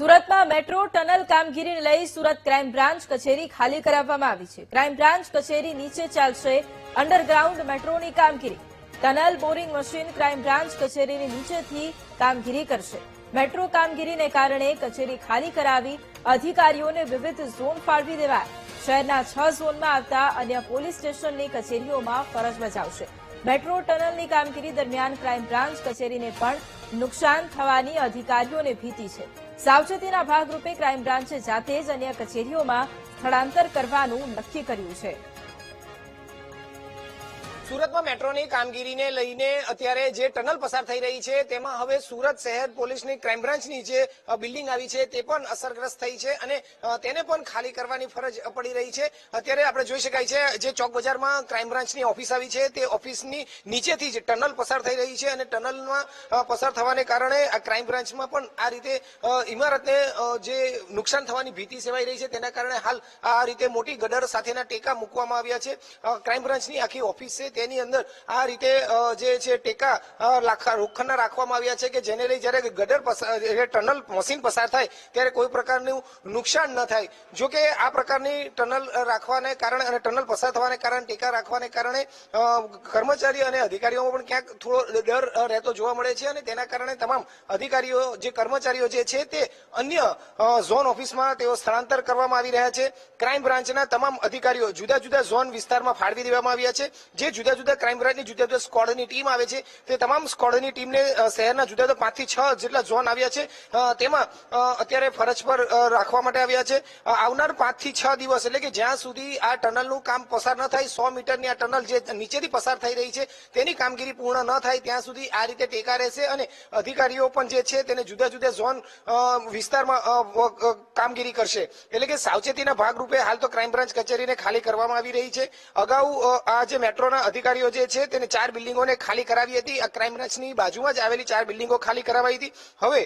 સુરતમાં metro tunnel કામગીરીને લઈ સુરત ક્રાઇમ બ્રાન્ચ કચેરી ખાલી કરાવવામાં આવી છે। ક્રાઇમ બ્રાન્ચ કચેરી નીચે ચાલશે અંડરગ્રાઉન્ડ મેટ્રોની કામગીરી। Tunnel boring machine crime branch કચેરીની નીચેથી કામગીરી કરશે। મેટ્રો કામગીરીને કારણે કચેરી ખાલી કરાવી અધિકારીઓને વિવિધ ઝોન ફાળવી દેવાયા। શહેરના 6 ઝોનમાં આવતા અન્ય પોલીસ સ્ટેશનની કચેરીઓમાં ફરજ બજાવશે। મેટ્રો ટનલની કામગીરી દરમિયાન ક્રાઇમ બ્રાન્ચ કચેરીને પણ નુકસાન થવાની અધિકારીઓને ભીતિ છે। સાવચેતીના ભાગરૂપે ક્રાઇમ બ્રાન્ચે જાતે જ અન્ય કચેરીઓમાં સ્થળાંતર કરવાનું નક્કી કર્યું છે। સુરતમાં મેટ્રોની કામગીરીને લઈને અત્યારે જે ટનલ પસાર થઈ રહી છે તેમાં હવે સુરત શહેર પોલીસની ક્રાઇમ બ્રાન્ચની જે બિલ્ડિંગ આવી છે તે પણ અસરગ્રસ્ત થઈ છે અને તેને પણ ખાલી કરવાની ફરજ પડી રહી છે। અત્યારે આપણે જોઈ શકાય છે જે ચોક બજારમાં ક્રાઇમ બ્રાન્ચની ઓફિસ આવી છે તે ઓફિસની નીચેથી જ ટનલ પસાર થઈ રહી છે અને ટનલમાં પસાર થવાને કારણે આ ક્રાઇમ બ્રાન્ચમાં પણ આ રીતે ઇમારતને જે નુકસાન થવાની ભીતિ સેવાઈ રહી છે તેના કારણે હાલ આ રીતે મોટી ગટર સાથેના ટેકા મૂકવામાં આવ્યા છે। ક્રાઇમ બ્રાન્ચની આખી ઓફિસ છે તેની અંદર આ રીતે જે છે ટેકા લોખંડના રાખવામાં આવ્યા છે કે જેને લઈ જ્યારે ગટર ટનલ મશીન પસાર થાય ત્યારે કોઈ પ્રકારનું નુકસાન ન થાય। જો કે આ પ્રકારની ટનલ રાખવાને કારણે અને ટનલ પસાર થવાને કારણે ટેકા રાખવાને કારણે કર્મચારી અને અધિકારીઓમાં પણ ક્યાંક થોડો ડર રહેતો જોવા મળે છે અને તેના કારણે તમામ અધિકારીઓ જે કર્મચારીઓ જે છે તે અન્ય ઝોન ઓફિસમાં તેઓ સ્થળાંતર કરવામાં આવી રહ્યા છે। ક્રાઇમ બ્રાન્ચના તમામ અધિકારીઓ જુદા જુદા ઝોન વિસ્તારમાં ફાળવી દેવામાં આવ્યા છે। જે જુદા જુદા ક્રાઇમ બ્રાન્ચની જુદા જુદા સ્કોડની ટીમ આવે છે તે તમામ સ્કોડની ટીમને શહેરના જુદા જુદા 5 થી 6 જેટલા ઝોન આવ્યા છે તેમાં અત્યારે ફરજ પર રાખવા માટે આવ્યા છે। આવનાર 5 થી 6 દિવસ એટલે કે જ્યાં સુધી આ ટનલનું કામ પસાર ન થાય 100 મીટરની આ ટનલ જે નીચેથી પસાર થઈ રહી છે તેની કામગીરી પૂર્ણ ન થાય ત્યાં સુધી આ રીતે ટેકા રહેશે અને અધિકારીઓ પણ જે છે તેને જુદા જુદા ઝોન વિસ્તારમાં કામગીરી કરશે। એટલે કે સાવચેતીના ભાગરૂપે હાલ તો ક્રાઇમ બ્રાન્ચ કચેરીને ખાલી કરવામાં આવી રહી છે। અગાઉ આ જે મેટ્રોના અધિકારીઓ જે છે તેને 4 બિલ્ડિંગોને ખાલી કરાવી હતી। આ ક્રાઇમ બ્રાન્ચની બાજુમાં જ આવેલી 4 બિલ્ડિંગો ખાલી કરાવાઈ હતી। હવે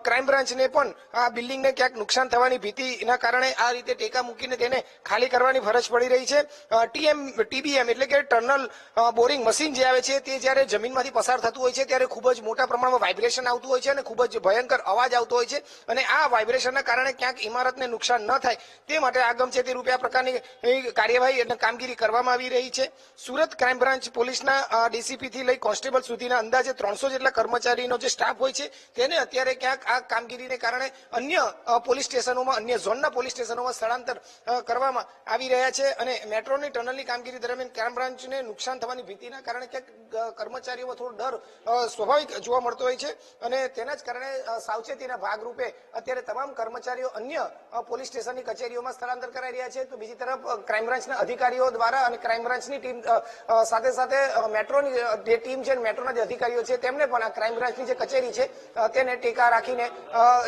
ક્રાઇમ બ્રાન્ચને પણ આ બિલ્ડિંગને ક્યાંક નુકસાન થવાની ભીતિના કારણે આ રીતે ટેકા મૂકીને તેને ખાલી કરવાની ફરજ પડી રહી છે। ટીબીએમ એટલે કે ટનલ બોરિંગ મશીન જે આવે છે તે જ્યારે જમીનમાંથી પસાર થતું હોય છે ત્યારે ખૂબ જ મોટા પ્રમાણમાં વાઇબ્રેશન આવતું હોય છે અને ખૂબ જ ભયંકર અવાજ આવતો હોય છે અને આ વાઇબ્રેશનના કારણે ક્યાંક ઇમારતને નુકસાન ન થાય તે માટે આગમચેતી રૂપે આ પ્રકારની કાર્યવાહી અને કામગીરી કરવામાં આવી રહી છે। સુરત ક્રાઇમ બ્રાન્ચ પોલીસના ડીસીપી થી લઈ કોન્સ્ટેબલ સુધીના અંદાજે 300 જેટલા કર્મચારીનો જે સ્ટાફ હોય છે તેને અત્યારે ક્યાંક આ કામગીરીને કારણે અન્ય પોલીસ સ્ટેશનોમાં અન્ય ઝોનના પોલીસ સ્ટેશનોમાં સ્થળાંતર કરવામાં આવી રહ્યા છે અને મેટ્રોની ટનલની કામગીરી દરમિયાન ક્રાઇમ બ્રાન્ચને નુકસાન થવાની ભીતિના કારણે ક્યાંક કર્મચારીઓમાં થોડો ડર સ્વાભાવિક જોવા મળતો હોય છે અને તેના જ કારણે સાવચેતીના ભાગરૂપે અત્યારે તમામ કર્મચારીઓ અન્ય પોલીસ સ્ટેશનની કચેરીઓમાં સ્થળાંતર કરાઈ રહ્યા છે। તો બીજી તરફ ક્રાઇમ બ્રાન્ચના અધિકારીઓ દ્વારા અને ક્રાઇમ બ્રાન્ચની ટીમ સાથે સાથે મેટ્રોની જે ટીમ છે મેટ્રોના જે અધિકારીઓ છે તેમને પણ આ ક્રાઇમ બ્રાન્ચની જે કચેરી છે તેને ટેકા રાખીને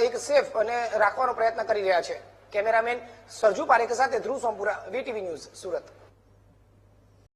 એક સેફ અને રાખવાનો પ્રયત્ન કરી રહ્યા છે। કેમેરામેન સરજુ પારેખ સાથે ધ્રુવ સોમપુરા, વીટીવી ન્યૂઝ, સુરત।